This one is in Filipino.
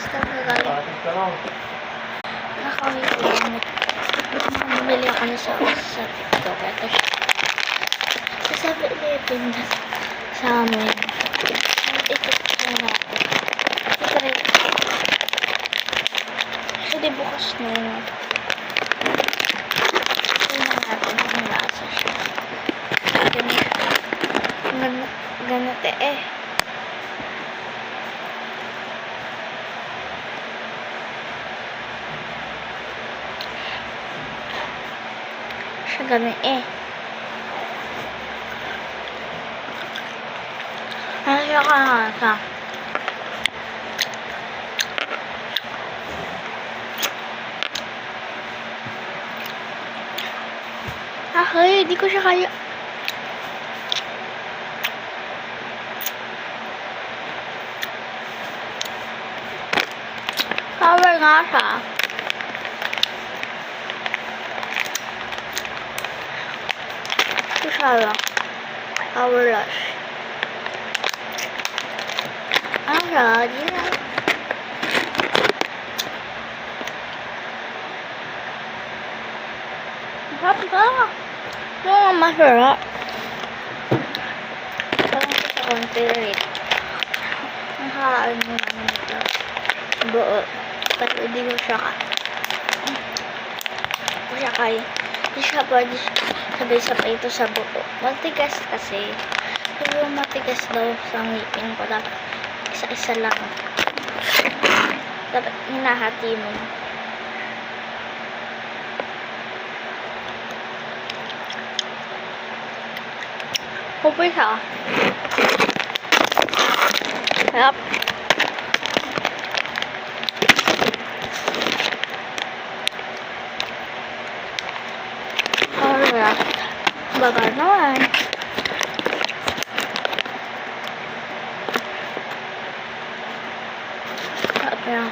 Basta nagaling. Nakawin ko lang. Bumili ako na sa TikTok. Ito siya. Sa 7-Eleven sa amin. Ito siya natin. Ito rin. Hindi bukas na yun. Tingnan natin kung lasa siya. Ganito eh. Siya ganun eh. Ano siya kahasa? Ay, di ko siya kaya. Sour nga siya. Ito siya lang. Sour lush. Ano siya? Di na. Masarap ba? Ito nga masarap. Parang ito sa konti rin. Nakakaan mo naman ito. Buo. Pero hindi ko siya kaya. Hindi siya pwede sabay-sabay ito sa buo. Matigas kasi. Pero yung matigas daw sa ngipin ko. Dapat isa-isa lang. Dapat hinahati mo. Kupay siya. Sarap. Sarap. Bagal naman. Sarap na.